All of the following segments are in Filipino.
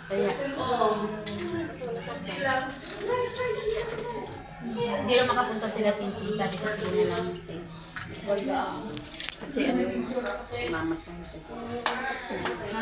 Kaya. Hindi na makapunta sila Tintin. Sabi ko sila na lang. Kasi ano yung mamas na ito. Ha?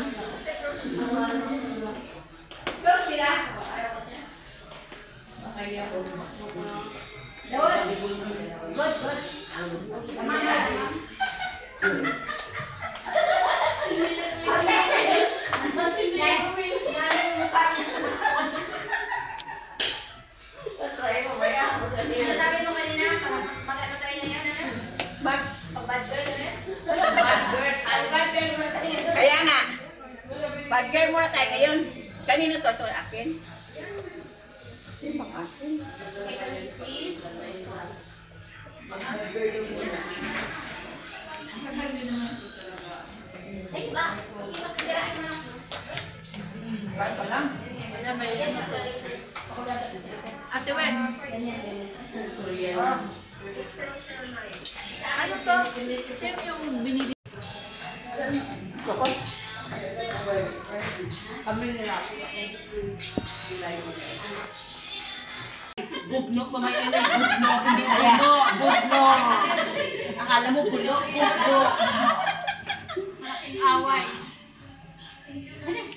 Kaya nga, bad girl muna tayo ngayon. Kanino to? Ito akin? Sino bang akin? Ay, ba? Bad pa lang. Ate Wen. Ano to? Same yung binibigay. Ako? Kami nila. Bugno, mamaya na. Bugno, hindi bugno. Bugno. Akala mo pulo. Bugno. Malaking away.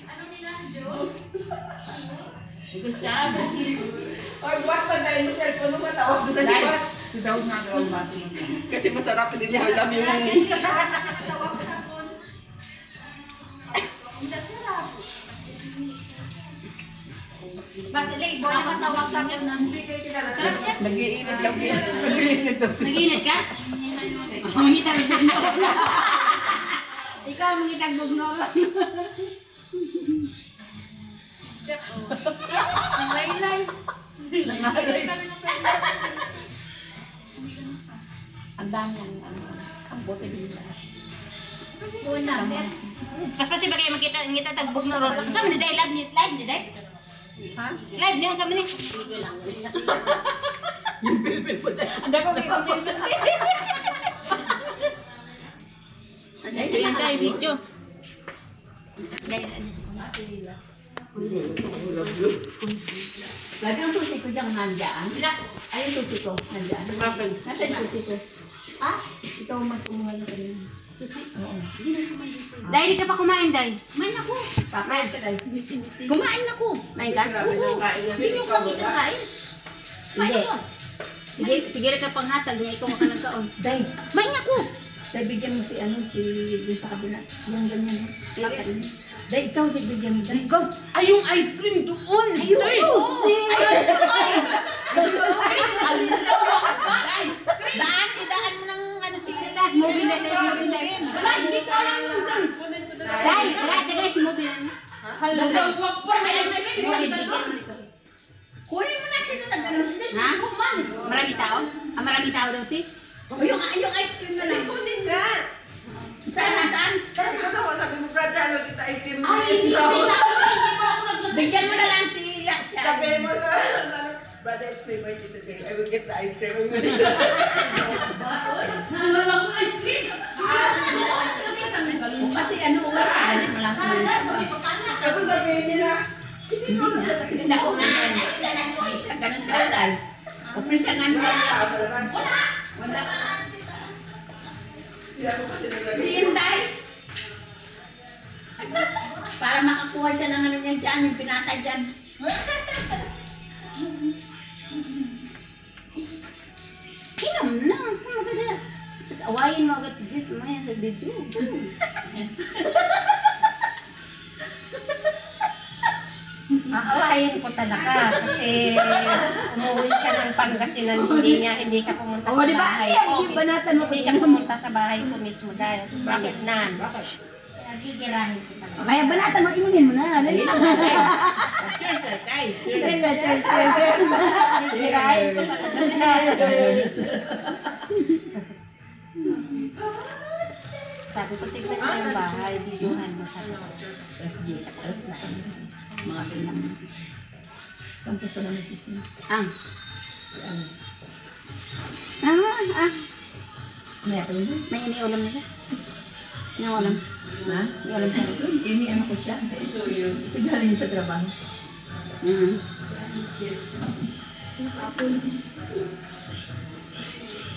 Ano nila? Diyos? Or buwas pa dahil mo cellphone mo matawag mo sa lipat. Si Daud nga daw ang baso. Kasi masarap din yung alam yung Nakakatawa ko sa phone. Hindi sarap. Basilay, boy naman tawag sa akin na. Sarap siya. nag-iinit daw. Nag-iinit daw. Nag-init ka? Mangita rin bugno. Ikaw mangita bugno. Ang laylay. Ang dami ang bote din sa. Buwan namin. Pas kasi bagay makita ngita tag bugno ron. Sa man day live ni day. Ha? Live niyo sa man ni. Yung bilbil po tayo. Anda ko kay bilbil. Ito yung tayo video. Lagi ang susi ko dyan nandiyan. Ay, yung susi ko nandiyan. Nasa yung susi ko? Ha? Ito mas umuha na kanina. Susi? Oo. Day, di ka pa kumain, Day. Kumain ako. Papain ka dahil. Kumain ako. Kumain ka? Hindi nyo ko kinakain. Hindi. Sige ka panghatag niya, ikaw makanagkaon. Dahil, Kumain ako. dahil bigyan mo si doon sa kabila. Yung ganyan. Papain. Dahil ikaw, bigyan mo. Dahil, ikaw. Ay, yung ice cream doon! Ayun! Daan, idaan mo ng ano signal. Mobile na. Wala, hindi ko alam yung dyan. Day, tagay si mobile na. Hello. Wag po na yung Mobile, bigyan mo nito. Kunin mo na sila na gano'n. Hindi, Ha? kuman. Marami tao? Marami tao daw, ti? O yung ice cream na lang. Kunin nga. Saan? Sabi ko na, sabi mo, brother, ano kita ice cream? Ay, hindi mo ako naglag. Bigyan mo na lang si Yaksha. Sabi mo sa, brother, it's my birthday today. I will get the ice cream. Nalala ko ice cream. Kasi ano, wala ka malaki. Tapos sabihin nila, hindi nga. Sige, dako nga. Ganun sila dahil. Kaprisa namin lang. Wala. Si Inday. Para makakuha siya ng ano niyan dyan, yung pinaka dyan. Inom na, sa maganda. Tapos awayin mo agad si Jet, maya sa video. Aawayin ko talaga kasi umuwi siya ng Pangasinan, hindi siya pumunta sa di ba? bahay Ayan, ko. yung banatan mo Hindi siya pumunta sa bahay ko mismo dahil Pangitnan. Kaya gigirahin ko talaga. Kaya banatan mo, inumin mo na. Dali lang. Cheers na tayo. Cheers. Sirahin ko talaga siya. Sabi ko, tignan mo yung bahay, videohan mo sa SG sa mga kasama. Sampo sa namin sisya. Ang. May iniulam na siya. Yung alam. Ha? Yung alam sa akin. Ini ano ko siya. Kasi galing sa trabaho.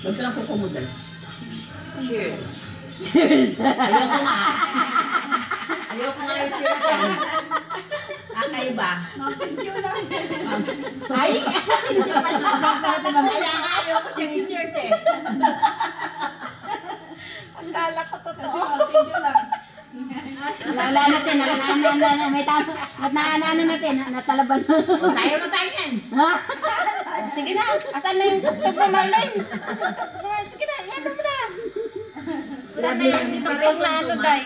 Huwag ka lang kukumudal. Cheers. Cheers! Ayoko nga. Ayoko nga yung cheers yan. Kayo ba? Ay! Kaya nga ayoko siyang i-cheers eh. Akala ko totoo. Wala natin, may tama. At naano natin, natalaban. Sayo na tayo yan. Sige na, asan na yung tugtog na Marlene? Sige na, yan mo na. Saan na yung tugtog na ano, Day?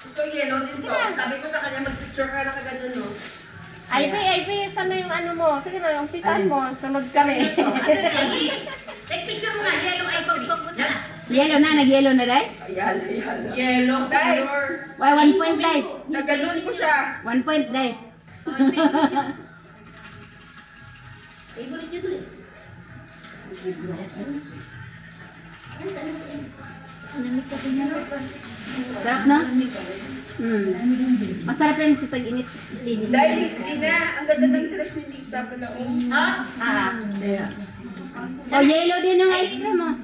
Ito yellow din to. Sabi ko sa kanya, mag-picture ka na kagano'n, no? Ivy, saan na yung ano mo? Sige na, umpisan mo. Sunod kami. Take picture mo nga, yellow ice cream. Yan. Yellow na, nag-yellow na dahil? Yellow color. Why, 1 point dahil? Naganon ko siya. 1 point dahil. Favorite nyo to eh. Sarap na? Masarap yung sa tag-init. Dahil hindi na, ang ganda ng dress ni Lisa pala. Oh, yellow din yung ice cream mo.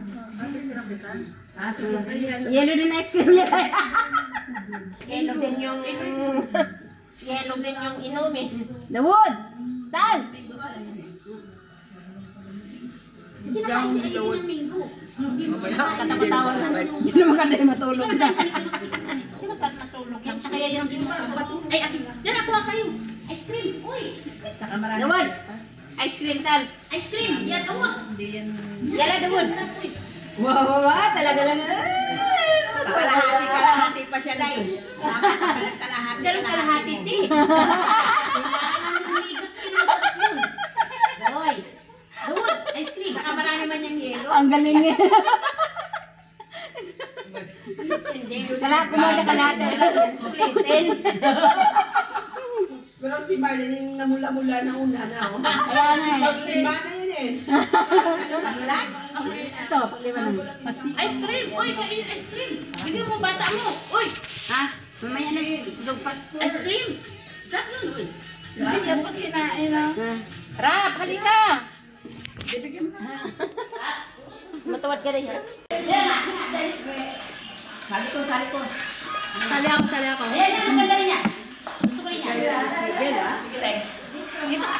Yellow din ice cream niya. Yellow din yung... Yellow din yung inumin. The wood! Tal! Sino kain si Aileen ng mango? Hindi mo siya kain. Katawa-tawa na. Yun naman ka din matulog na. Sino ka matulog yan? Tsaka yan yung ginuha ko ba? Ay, ate, yan nakuha kayo. Ice cream, uy. The wood! Ice cream, Tal. Ice cream, yan, awot. Yala, the wood. Wow, talaga lang. Kalahati pa siya, Day. Kalahati. Ganun kalahati, ti. Hoy. Awot, ice cream. Saka marami man yung yelo. Ang galing niya. Kumain ka lahat. Splitin. Pero si Marlene yung namula-mula na una na. Kaya na eh. Pag-lima na yun eh. Ito, paglima naman. Ice cream, uy, kain ice cream. Bigyan mo bata mo. Uy, Ha? Mamaya na yung zugpat. ice cream. Sarap nun, uy. Hindi yan pag kinain, no? Ha? Rap, halika! Matuwad ka rin. Sali ko, sali ko. Sali ako, sali ako. Ayan, yan, ang ganda rin yan. Gusto ko rin yan. Sige, Day. Dito ka.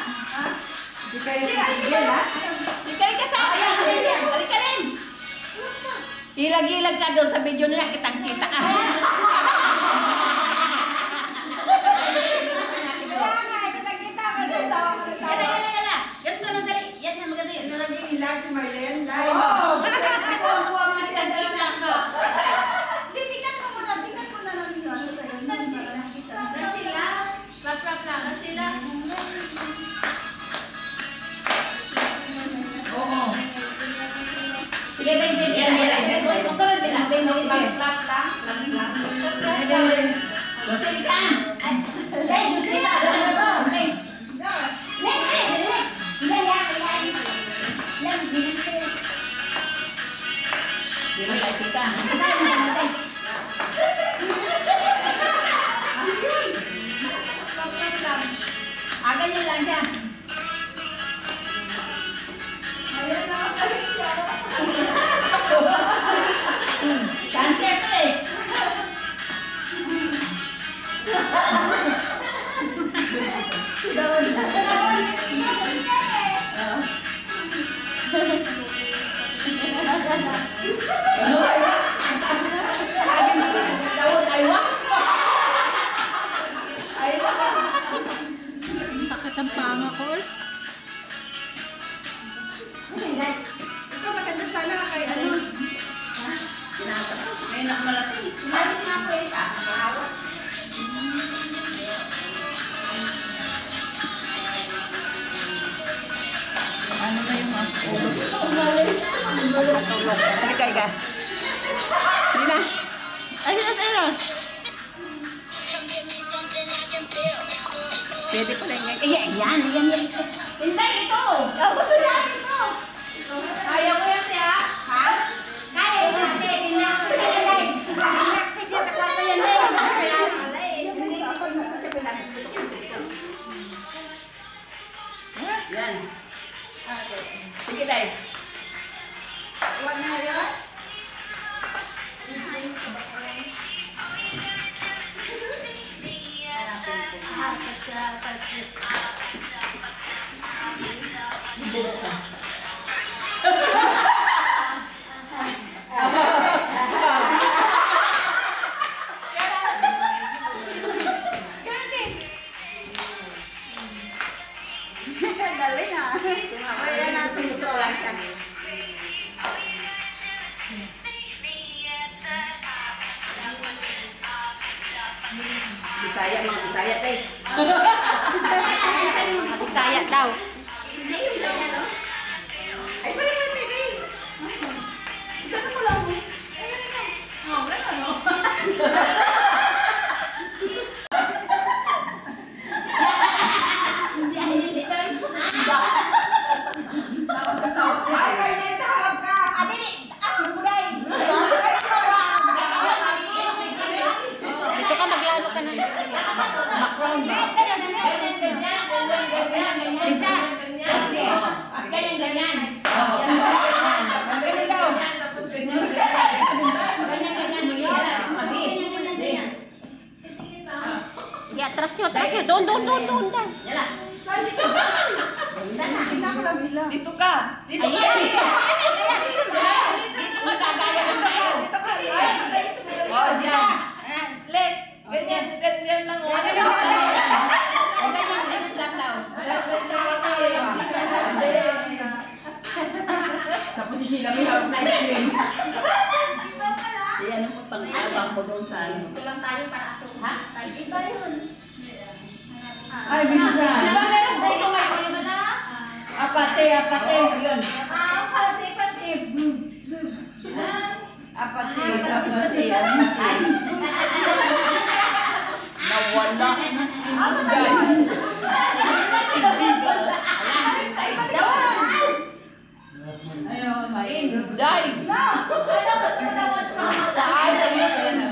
Ikaw ka sa akin. Balik ka rin. Ilag-ilag ka doon sa video niya. Kitang-kita ka. Yan na madali. Yan na maganda yun. Ilan si Marlene? Dahil. Oo. Kuha mo siya. Tingnan ko. Tingnan ko muna. Tingnan ko na lang yung ano sa'yo. Rashila, rap lang, Rashila. Oo. Sige, Day. Yan. Masunod nila. Clap lang. Sige ka. Day, gusto nila. Day. Di ba kita? Ganyan lang siya. Cancer to eh. Sakit ang panga ko. Ito maganda sana kay ano. Ngayon ako malating. Umalis na ako eh. Nakahawak. Ano na yung mga Talikay ka. Hindi na. ayos. Pwede pala yan. Yan. Hindi, ito. Gusto niya ito. Ayaw ko yan siya. Ha? Kaya natin. Pinakpis niya sa Yan. Sige, Day. Huwag na yun. Galing ah. Kaya natin susulat ka. Bisaya, mga Bisaya, Day. Bisaya daw. Hindi yung ganyan, no? Ay, pala yung baby. Ganun mo lang. Ay, ganun lang. Oo, ganun, no? Hindi, ay, ito yung ay, Bernay, sa harap ka. Abi, taas mo kulay. Dito ka maglalo ka na. Background ba? Isa. Ganyan, ganyan. Oo. Ganyan daw. Ganyan, ganyan. Atras nyo. Doon daw. Yala. Dito ka. Dito ka. Dito ka gagaya ng tayo. Dito ka. Oh, diyan. Les. Ganyan, ganyan lang. Ganyan lang daw. Tapos si Sheila may hawak na ice cream. Yan ang pang-iabang mo doon sa ano. Ito lang tayo para aso. Ha? Iba yun. Ay, bisa. Meron po sa Apate. Yun. Apate. Ay. Nawala. Ayun, main. Jai.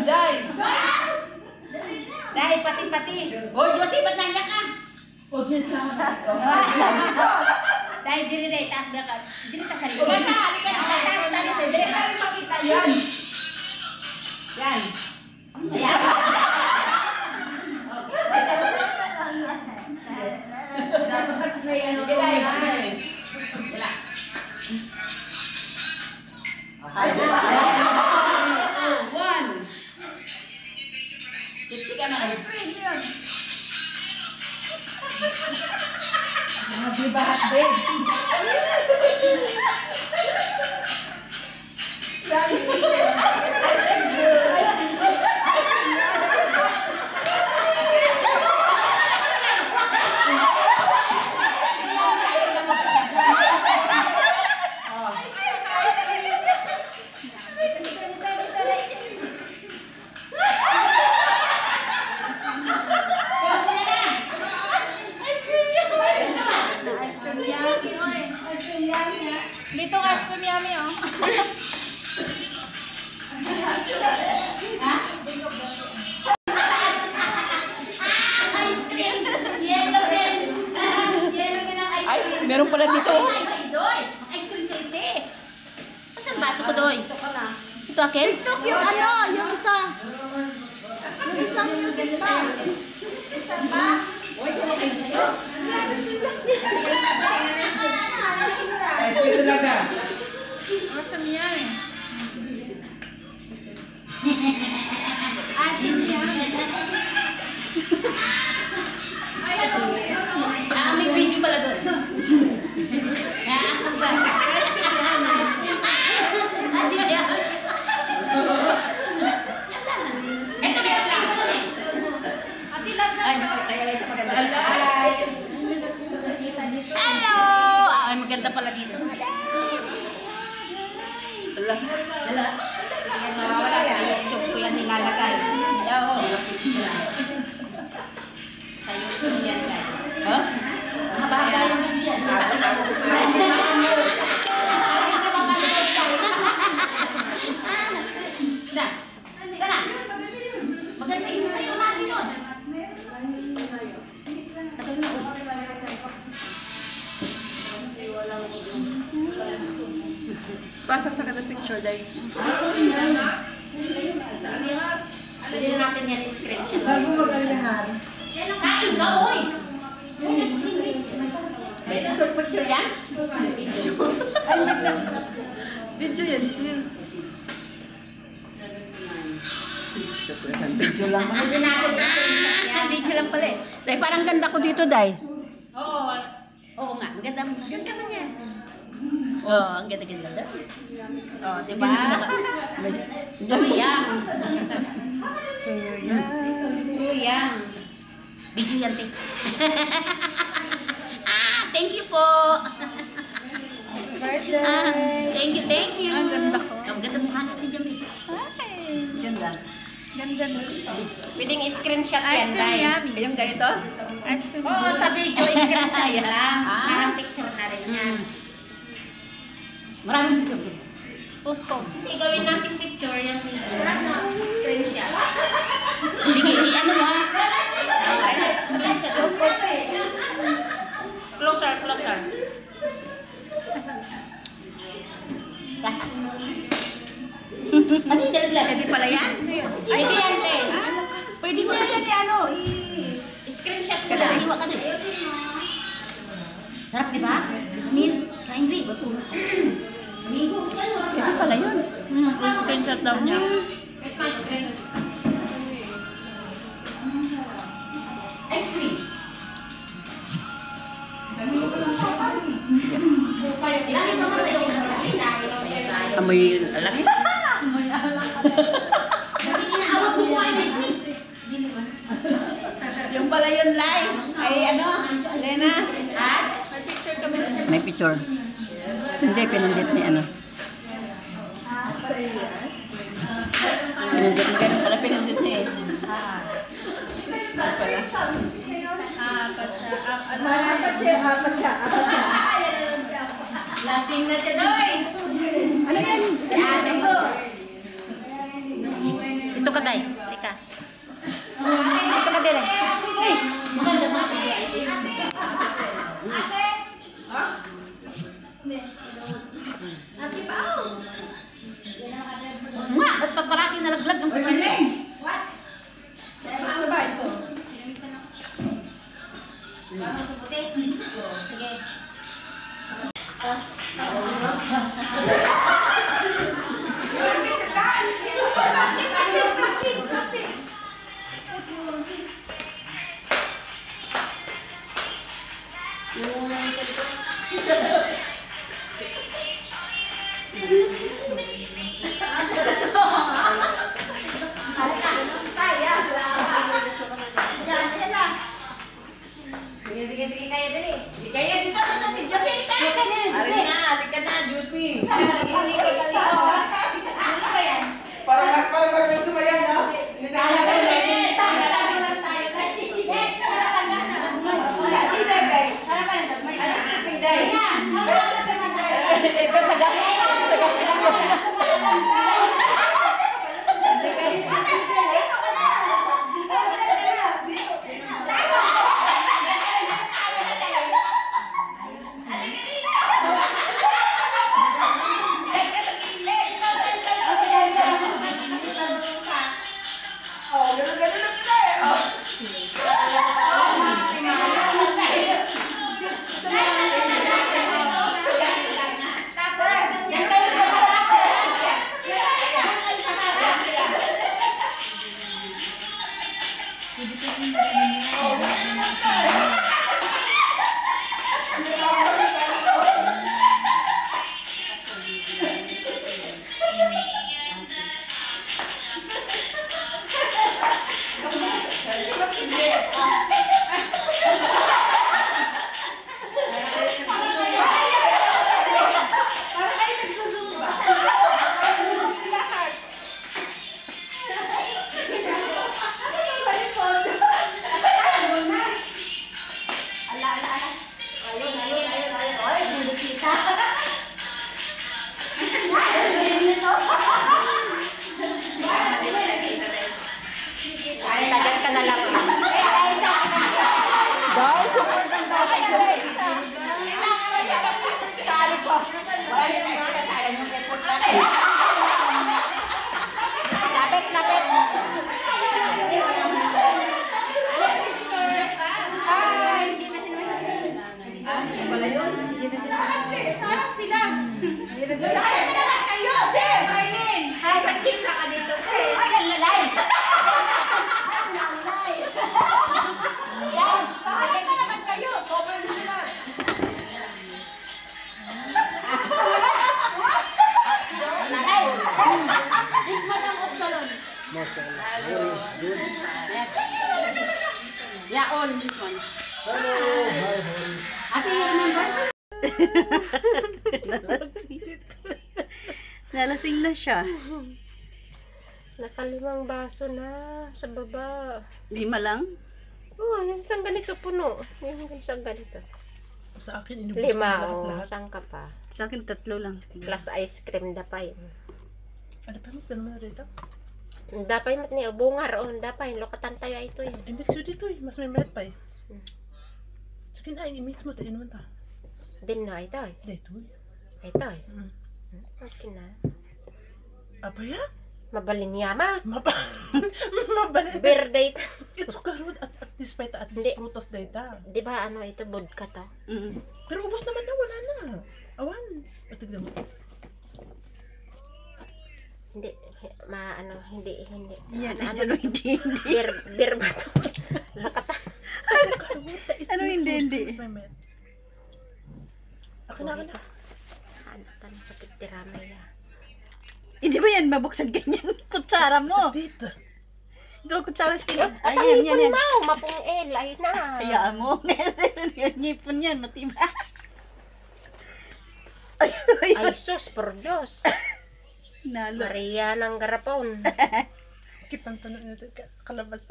Jai. Dahil pati-pati. Hoy, Josie, ba't nandiyan ka? Dahil diri dahil taas ba ka? Diri ka sa likod. Basta, halika na. Taas na dito. Diri ka rin makita. Yan. Yan. Ayan. Dapat may ano. Sige, Day. Wala. Ay, diba? One. Tipsy ka na. Mga bibahat babes. Dito ka, ice cream yummy, oh. Yellow rin. Yellow din ang ice Ay, cream. meron pala dito. Ay, Doy. Ice cream ka ite. Saan baso ko, Doy? Ito, akin? TikTok yung ano, yung isa. Yung isang music pa. Isa pa? Ice cream talaga. Awesome yummy. Asin yan. May video pala doon. Asin yan. Ito meron lang. Ati lang na. Ay, kaya lang sa maganda. Hello! Ay, maganda pala dito. Wala. Wala. Ayan, mawawala sa YouTube ko yan nilalagay. Oo. Sa YouTube yan, guys. Ha? Mahaba yung video yan. Na. Ika na. Maganda yung sayo natin yun. Tagal na. Pasa sa kada picture dahil. Pwede na natin yan screenshot. Bago mag-alahan. Kain ka, oy! Picture yan? Ay, wait lang. Video yan. Video lang. Pwede natin screenshot yan. Video lang pala eh. Dahil parang ganda ko dito, Day. Oo. Oo nga, maganda man yan. Oo, ang ganda-ganda daw. Oo, diba? Tuyang. Tuyang. Video yan, te. Thank you po. Birthday! Thank you. Ang ganda ko. Ang ganda mukha natin dyan, eh. Ganda. Ganda na. Pwedeng screenshot Ice yan, cream Day. yummy. Yung ganito? Ice cream. Oo, sa video, screenshot Yan. lang. Ah. Parang picture na rin yan. Maraming picture. Post ko. Hindi, gawin natin picture yung screenshot. Sige, ano mo ha? Screenshot. Closer, closer. Ano yung dalag? Pwede pala yan? Pwede yan, te. Pwede ko na yan ano? Screenshot ko lang. Hiwa ka doon. Sarap, di ba? Jasmine, kain, Bi. Pwede pala yun. Screenshot daw niya. Ice cream. Ilangin mo sa iyo. Amoy alaki. Bakit inaawat mo kumain ice cream? Yung pala yun live. Ay ano? Lena? Ha? Picture kami na. May picture. Hindi, pinundit ni ano. Pinundit ni ganun pala, pinundit niya eh. Apat siya. Lasing na siya doy. Ano yan? Si ate ko. Ito ka, Day. Teka. Ito ka din eh. Hey. Maganda mga Nga, ba't pa parati nalaglag ang picture? Ano ba ito? Sige. Sige, kaya dali. Kaya dito na si Jacinta. Halika na, Juicy. Ano ba yan? Para sumayan, no? Tagal ka na lang. Guys, super ganda ka dyan. Sali ko. Wala yung mga kakain mo. Sarap sila. Sayang na naman kayo, Deb! Marlene! Ay, nagkita ka dito, te. Ay, ang lalay! Ang lalay! Yan! Sayang na naman kayo! Cover mo sila! Lalay! This man ang Upsalon. Yeah, on this one. Ate, you remember? Nalasing na siya. Nakalimang baso na sa baba. 5 lang? Oh, yung isang ganito puno. Yung isang ganito. Sa akin, inubos 5, ko lahat, oh. lahat. Saan ka pa? Sa akin 3 lang. Plus ice cream dapay. Ano pa, mas naman na rito? Dapay mat niya, bungar, oh, dapay. Lokatan tayo ito eh. I-mix yun dito eh, mas may met pa eh. Sige na, i-mix mo, tayo naman ta. Din na, ito eh. Dito eh. Ito eh. Mm. Okay na. Apa ya? Mabalin yama. Mabalit. Beer date. Ito karod at least pa at Hindi. least prutas data. Di ba ano ito, vodka to? Pero ubos naman na, wala na. Awan. O, tignan mo. Hindi, hindi. Yan, Ano, hindi. beer ba to? Lokatan. Ito karod, tais Ano hindi, hindi? Mas may met. Akin na. Ano tan sa pitiramay ah. Hindi ba yan mabuksan ganyan? Kutsara Sa mo. dito. Ito, kutsara sila. At ang Ayan, ipon yan. mo, mapong L, ayun na. Hayaan mo. Ngipon yan, matiba. Ay sus, por Diyos. Nalo. Maria ng garapon. Kipang tanong natin kalabas.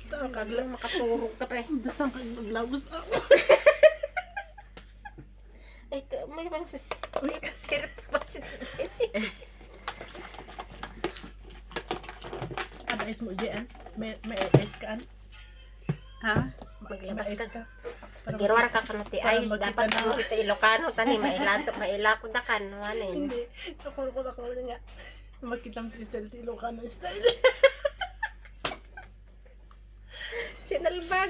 Kag lang makaturog ka pa eh. Basta kang maglabos ako. Ay, may sirip pa si Ano is mo dyan? May ice ka? Ha? Maglabas May ice ka. Para Girwar ka kanati para ayos. makita Dapat na. mo kita Ilocano tani. Mailako da kan. Ano eh. Hindi. Ako na nga. Makita mo style tilo ka ng style. Sinalbag.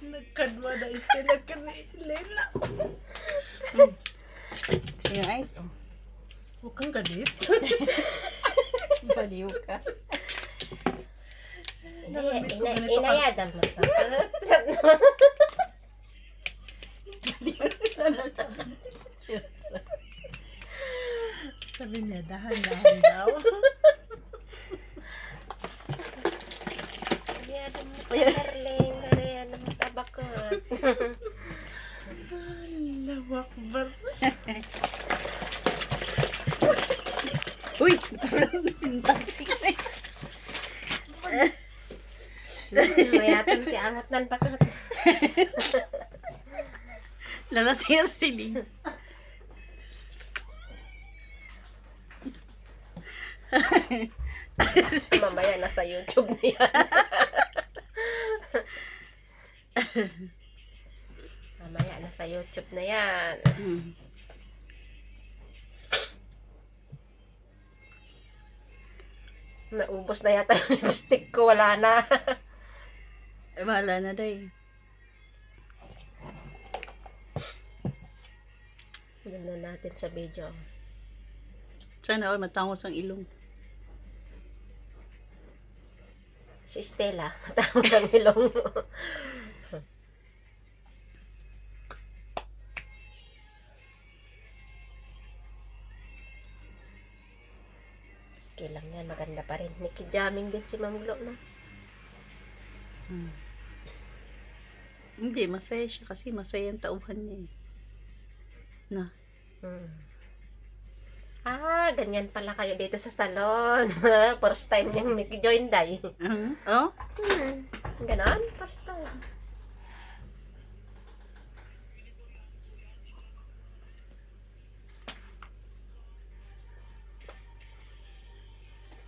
Nagkadwa na style. Nagkanilela. Gusto yung ice? Oh. Huwag kang galit. Baliw ka. Nakamiss ko ganito ka. Inayadan mo. Sabi niya, dahan-dahan daw. Inayadan mo. Darling. Inayadan mo tabakot. Lawak ba? Uy! Touching na Mayatan si angat nan bakot. Lalasing ang siling. Mamaya nasa YouTube na yan. Mamaya nasa YouTube na yan. Naubos na yata yung lipstick ko. Wala na. Wala na day. Ganda natin sa video. Sana all matangos ang ilong. Si Stella. Matangos ang ilong. Okay lang yan. Maganda pa rin. Nikijamming din si Ma'am Glo, no? Hindi, masaya siya kasi masaya ang tauhan niya eh. Na. Ah, ganyan pala kayo dito sa salon. First time niyang join day. Oh? Ganon? First time.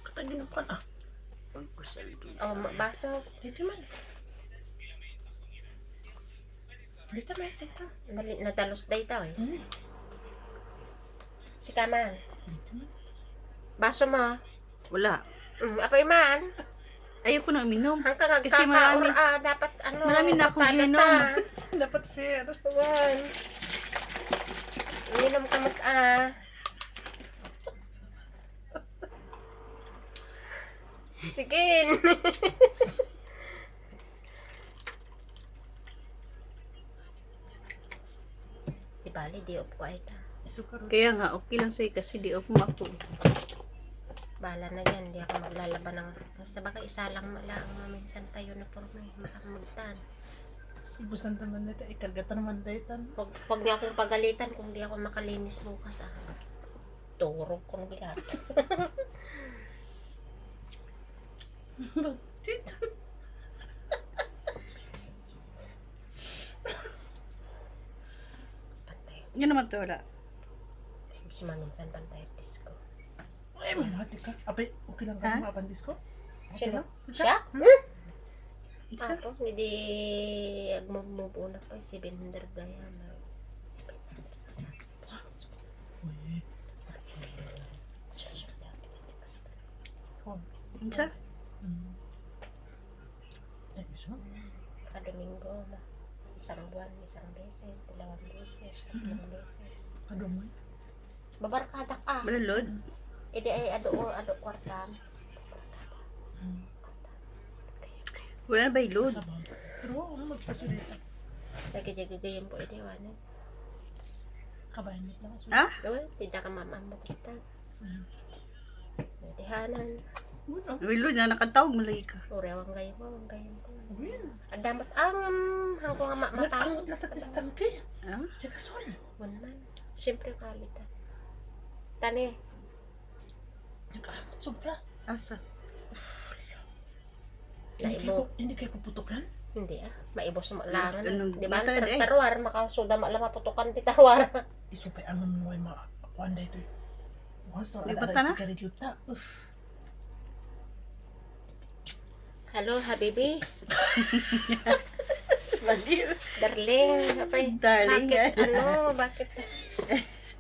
Katagin ang pan ah. Oh, baso. Dito man. Dito man, dito. Mali, nadalos day tao eh. Hmm. Si Kaman. Dito man. Baso mo. Wala. Apay man. Ayoko na uminom. Hanggang Kasi marami- nagkakaura, dapat ano. marami na akong papalit, inom. ah. Dapat fair. Awan. Ininom ka Sige. Di bali, di off ko ay ta. Sukar. Kaya nga, okay lang sa'yo kasi di off mo ako. Bahala na yan, di ako maglalaban ng... Sa bagay, isa lang lang minsan tayo na porme, makamagtan. Ibusan naman nito. Ikargatan naman daytan. Huwag niya akong pagalitan kung di ako makalinis bukas ah. Turog kong bigat. Tito. Pantay. Yan naman to, wala. Mas minsan pantay artist ko. Ay, mamati ka. Abay, okay lang Ha? ka mapandis ko? Sino? Ika? Siya? Isa? Apo, hindi agmumove una pa si Bender Diana. Uy. Oh. Isa? Ay, isa? Kadomingo, isang buwan, isang beses, dalawang beses, tatlong beses. Ano mo? Babarkada ka. Balalod? Edi ay ado kwartam. Wala na ba yung load? Sabaw. Pero ano magpasulita? Nagigigigayang po edi wanan. Kabayan mo lang. Ah? Uy, tidak ka mamamot kita. Edi hanan. Ano? May load na nakatawag malay ka. Urewang gayon mo, ang gayon ko. Well, Adamat ang hangko nga matang. nag-angot lang sa tangke. Ah? Tsaka sorry. Man. Siyempre kalitan. Tani, Nag-angot sobra. Asa? naibo. Hindi kayo puputukan? Hindi ah, maibos sa malangan. Anong Di ba? matad eh? Tarwar, makasuda malam maputukan di tarwar. Isupay ang mamuhay makuanda ito. Wasa, Di ba ada-ada tana? si Karijuta. Hello, habibi. Baliw. Darling, apay. Darling, Bakit, bakit?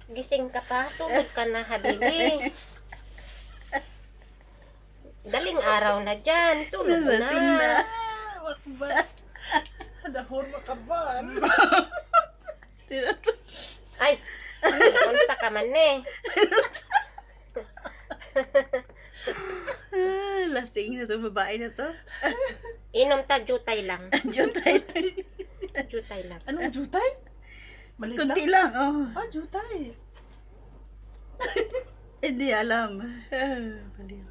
Gising ka pa? Tulog ka na, habibi. Daling araw na dyan. Tulog Nalasing na. na. Wak ba? Dahon makaban. Ay, unsa ka man eh. Ah, lasing na to, babae na to. Inom ta, jutay lang. Jutay. Jutay lang. Anong jutay? Malit Kunti lang? lang, oh. Ah, jutay. Hindi alam. Ah, baliw.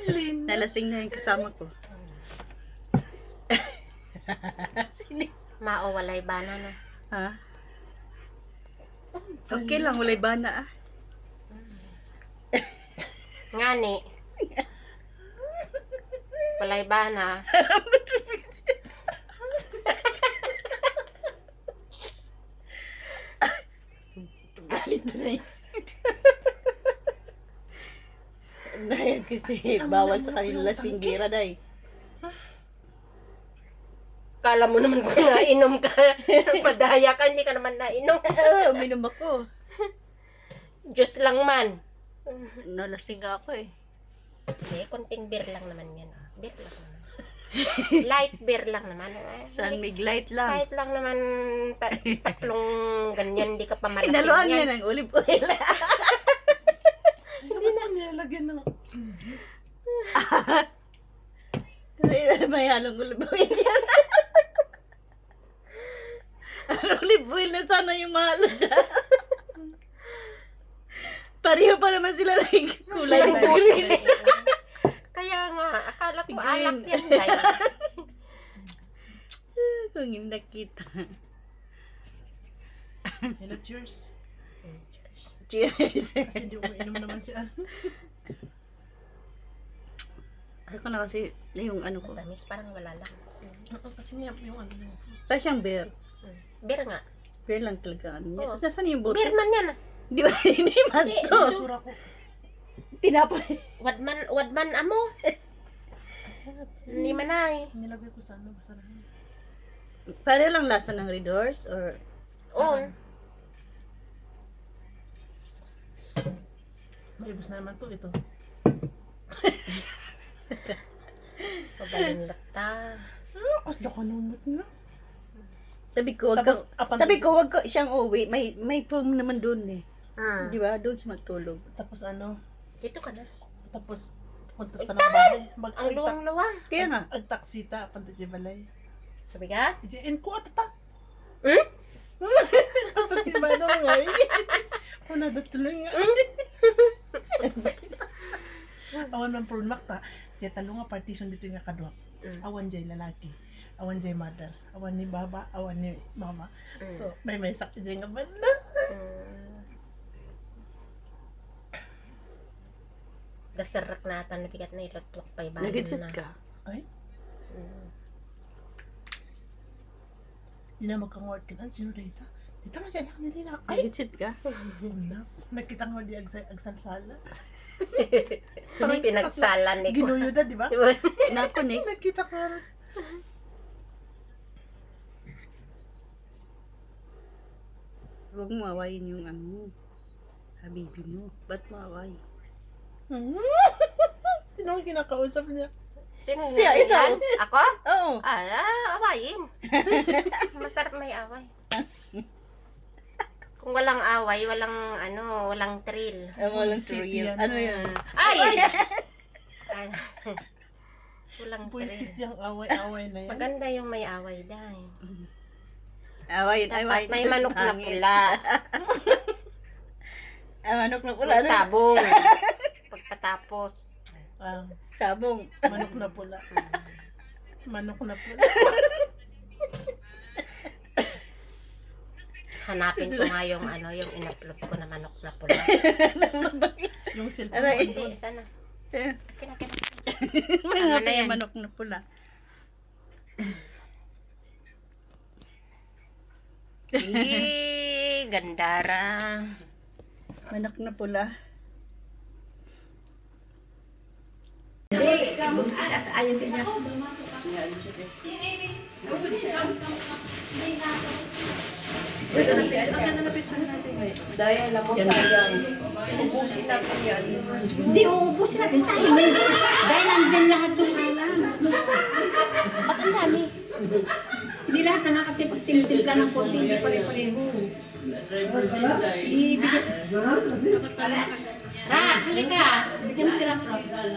Lin. Nalasing na yung kasama ko. Sini? Mao walay bana no. Ha? Okay lang, walay bana ah. Ngani. Walay bana. Galit na yun. Dahil kasi bawal sa kanila lasinggira day. Kala mo naman kung nainom ka. Madaya ka, hindi ka naman nainom. Uminom ako. Diyos lang man. Nalasing ako eh. Hindi, konting beer lang naman yan. Beer lang naman. Light beer lang naman. San Mig light lang. Kahit lang naman tatlong ganyan, di ka pa malasing Inaluan niya yan. ng olive oil. Hindi na nilalagyan ng... May halong olive oil yan. Ang olive oil na sana yung mahalong na. Pareho pa naman sila like kulay ng green. Kaya nga, akala ko Green. alak yan dahil. Kung hindi nakita. Hello, cheers. Cheers. Kasi hindi ko inom naman si Ann. Ako na kasi yung ano ko. Tamis, parang wala lang. Oo, kasi niya yung ano yung... Tapos siyang beer. Beer nga. Beer lang talaga ano niya. Oo. Tapos saan yung bote? Beer man yan ah. Di ba? Hindi man Eh, to. Basura ko. Tinapay. Wadman amo. Hindi man ay. Nilagay ko sa ano, basta lang. Pareho lang lasa ng Red Horse or On. Maibos na naman to, ito. Kalinlata. Kusda ka numot na. Sabi ko, Tapos, wag ko siyang uwi. May phone naman doon eh. Hmm. Di ba? Doon siya matulog. Tapos ano, Dito ka na. tapos punta ka ng bahay. Ang luwang-luwang. Kaya nga. Agtaksita, punta sa balay. Sabi ka? Ijiin ko, atata. Hmm? Atati ba na nga eh. Kuna datuloy nga. Awan man prunak ta. Diya talo nga partition dito nga kadwa. Awan jay lalaki. Awan jay mother. Awan ni baba, awan ni mama. So, may sakit jay nga banda. Dasarak natan na bigat na ilotwak pa iba Nagitsat na. ka. Ay, hindi na magkangward ka na. Sino dito? Dito nga siya anak nila. Ay, Nagitsit ka. una. Nakita nga di agsalsala. Parang pinagsalan ni ko. Ginuyuda, di ba? Nakunik. Nakita ko. Huwag mo awayin yung ano. Habibi mo. Ba't mo away? Sino ang kinakausap niya? Sino Siya, na ito. yan? Ako? Oo. Awayin. Masarap may away. Kung walang away, walang thrill. Walang Buisit thrill. yan. Ano yun? Ay! Ay. Walang Buisit thrill. yung away-away na yan. Maganda yung may away dahil. Awayin, Dapat awayin. may Tapos manok na pangit. pula. Manok na pula. May Ano? sabong. Pagkatapos. Sabong. Manok na pula. Manok na pula. Hanapin ko nga yung yung in-upload ko na manok na pula. Yung cellphone Aray. ko doon. Hindi, sana. Eh, Kinakita. Ano na yan? manok na pula. Gandara. Manok na pula. Ayun din niya. Dahil alam mo, sayang. Ubusin natin yan. Hindi, uubusin natin. Sayang na yun. Dahil nandyan lahat yung alam. Ba't ang dami? Hindi lahat na nga kasi pag timpla ng konti, hindi pare-pareho. Ibigay. Rak, halika. Bigyan mo si Rak.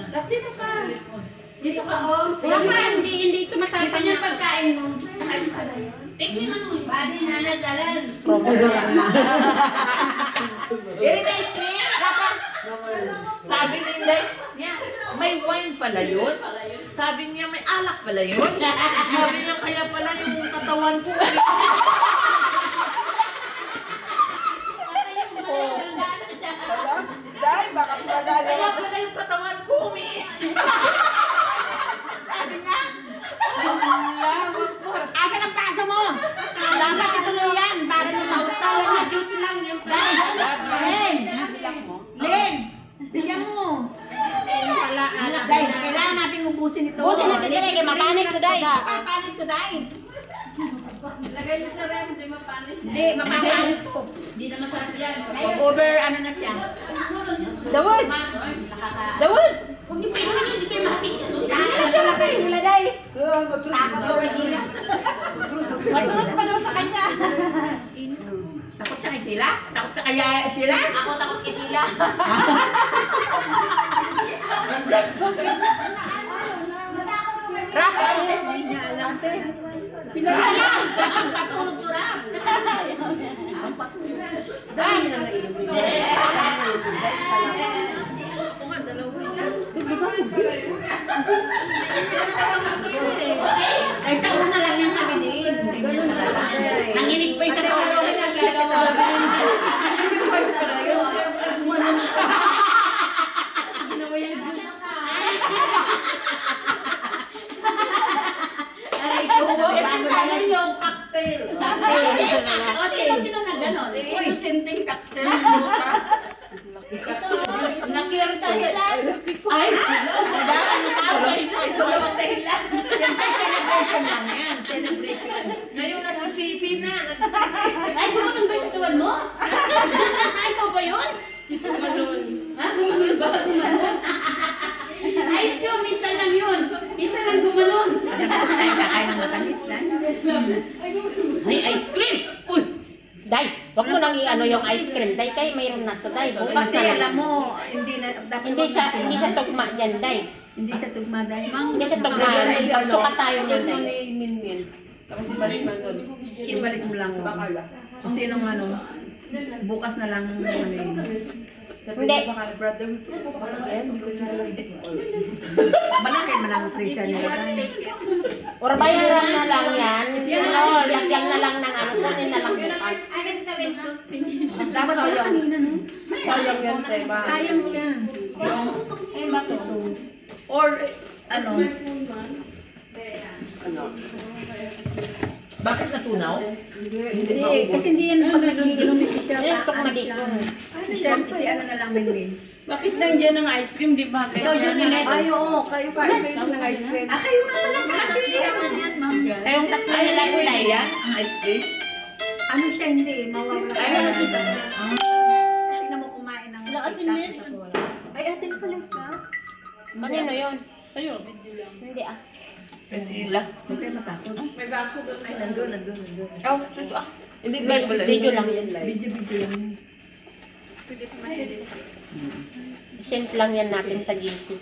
Rak, dito ka. Dito ka, oh. Huwag ka, hindi tumatapang yung pagkain mo. Take me ano. Badi na nasalan. Very nice, man. Raka. Sabi ni Inday, niya, may wine pala yun. Sabi niya, may alak pala yun. Sabi niya, kaya pala yung katawan ko. Day, baka pinagala. Kaya pala yung katawan ko, Sabi niya. Asan ang paso mo? Dapat ituloy yan. Para lumawag-tawag na juice lang yung Len! Len! Bigyan mo. Dahil kailangan natin ubusin ito. Ubusin natin ito, kaya mapanis to, Day. Mapapanis to, Day. Lagay niyo sa rem, hindi mapanis. Hindi, mapapanis to. Hindi na masarap yan. Over, ano na siya. Dawud! Dawud! Huwag niyo pinumin yun, hindi kayo mahati. Ano siya na kayo? Wala, Day. Takot daw sila. Maturos pa daw sa kanya. Takot siya kay sila? Takot ka kaya sila? Ako takot kay Sheila. Rap! Isa lang! Patulog to, Rap. Dahil na nainom. Ay, sa una lang yan kami din. Nanginig pa yung katawan ko. Nanginig ka sa Yung cocktail. O, sino na gano'n? Uy, Sinting cocktail bukas. nakiyar tayo lang. Ay, siyempre celebration lang yan. Celebration. Ngayon nasisisi na. Ay, gumanon ba yung katawan mo? Ay, ikaw ba yun? Gumanon. Ha? Gumanon ba? Gumanon? Ay, sure, minsan lang yun. Minsan lang gumanon. Tayo kakain ng matamis na. May ice cream! Uy! Day, wag mo nang i-ano yung ice cream. Day, kay mayroon na to, Day. Bukas Kasi na alam lang. mo, hindi na dapat Hindi siya tugma dyan, Day. Hindi siya tugma dahil. Hindi siya tugma. Pagsuka tayo niyan, Day. ni Minmin. Tapos ibalik man doon. Sinibalik mo lang. Bakala. Kung sinong ano, bukas na lang ano yun. Sabi Hindi. niya baka brother, ayan, hindi ko sila Balakay mo lang ang freezer nila. Or bayaran na lang yan. Ano, lagyan na lang ng ano. Kunin na lang bukas. Dapat wala kanina, no? sayang yan, te. Sayang siya. Or, ano, Bakit natunaw? hindi, kasi hindi yan pag nag-iinom siya. Yan, ito kung dito. Si ano na lang, Minmin. Bakit nandiyan ang ice cream, di ba? Ikaw, Juliet. Ay, oo. Kayo kain ng ice cream. Kayo na lang kasi. Kayong tatlo Ay, nila yung pwede Day. yan? Ang ice cream? Ano siya, hindi. Mawawala. Ay, wala kita. Tingnan mo kumain ng tiktak. Ay, atin pala ka. Kanino yun? Sa'yo. Hindi ah. Kasi last. Huwag kayo matakot. May baso doon. Ay, nandun. Oh, suso ah. Hindi May ba pala? video lang yan. Video lang. Send lang yan natin sa GC.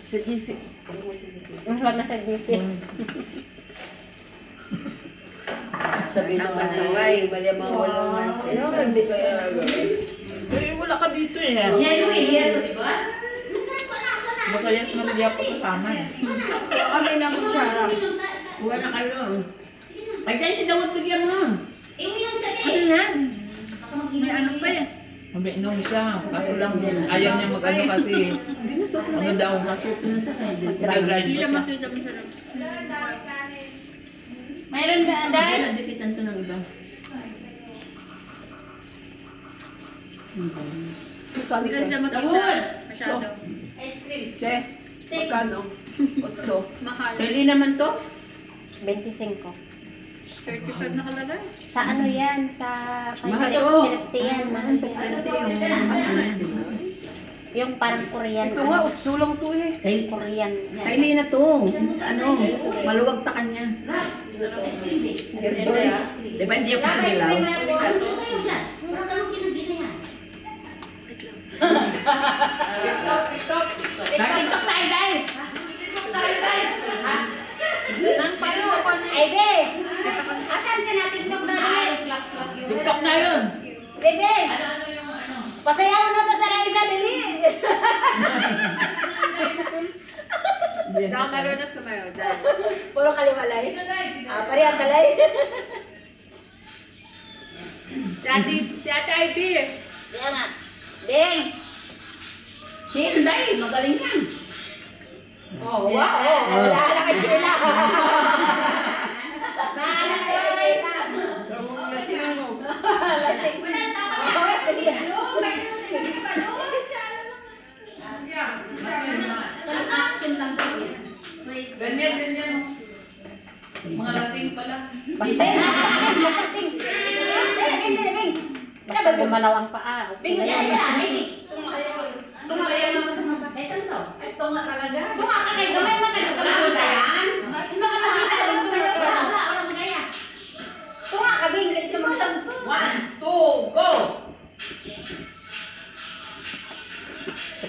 Sa GC. Ano mo si GC? Wala na sa GC. Sabi ng masaway. Bali ang mga walang ano. Hindi kaya Eh, wala ka dito eh. Yelo, di ba? Masaya sa Maria pa kasama eh. kami na kutsara. Huwag na kayo. Ay, dahil si Dawud bigyan mo. Ano yan? May ano pa eh. Mabiinom siya. Kaso lang, ayaw niya mag-ano kasi. Ano daw, nag-drive pa siya. Mayroon ba, dahil? Nadikitan to ng iba. Hindi ka siya Dawud! Masyado. Te, magkano? 8. Pwede naman to? 25. 35 nakalagay. Sa ano yan? Sa Mahal kay to. Direct yan. Mahal to. Yung parang Korean. Ito nga, utso lang to eh. Dahil Korean. Kylie na to. Ano, maluwag sa kanya. Di ba hindi ako sa dilaw? Nag-tiktok tayo, guys! Ay, be! Asan ka na? TikTok na rin. TikTok na yun. Bebe! Pasayaw na ta sa Raisa, dali! Saka meron na sumayo. Puro kaliwalay. Parehang kalay. Si Ate Ivy. Yan nga. Ding! Si Inday, magaling yan. Oh, wow! Wala na kay Sheila. Maalat na kay Sheila. Lasing. Ganyan. Mga lasing pala. Basta basta gumalaw ang paa. Okay na yan. Ito nga talaga. One, two, go!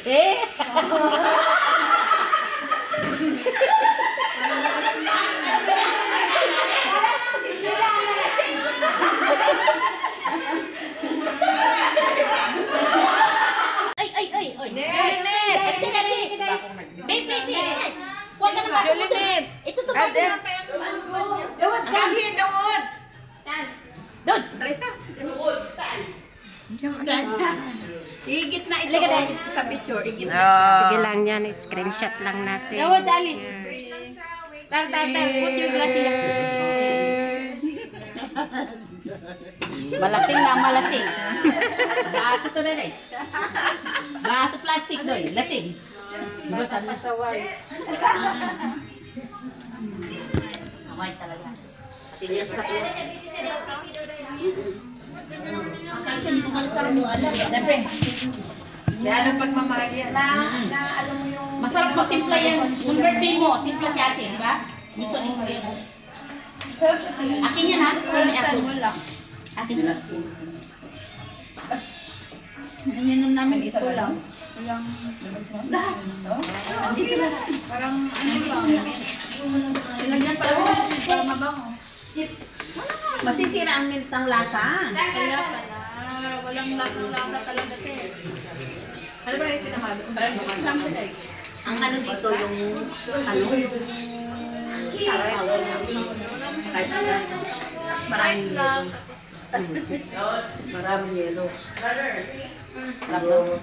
Eh! Ay! Juliet! Babe! Huwag ka na pasok mo dun. Ito to pasok mo. Come here, Dawud! Dod! Igit na ito sa picture. Igit Sige lang yan. Screenshot lang natin. Dawud, Ali. Tal. Put your glass here. Malasing lang, malasing. Baso to na eh. Baso plastic doy, lasing. Basta masaway. Saway talaga. Serious na po. Siyempre. Lalo pag mamahali na alam mo yung Masarap magtimpla yan. Nung birthday mo, timpla si ate, di ba? Gusto ni Kuya. Akin yan ha? Wala ako. Akin yan. Ininom namin ito lang. Lahat. Dito na. Parang ano lang. Nilagyan pala ko para mabango. Masisira ang mintang lasa. Kaya pala. Walang lasang-lasa talaga ito eh. Ano ba yung sinamado? Ang ano dito yung maraming yelo. Maraming yelo.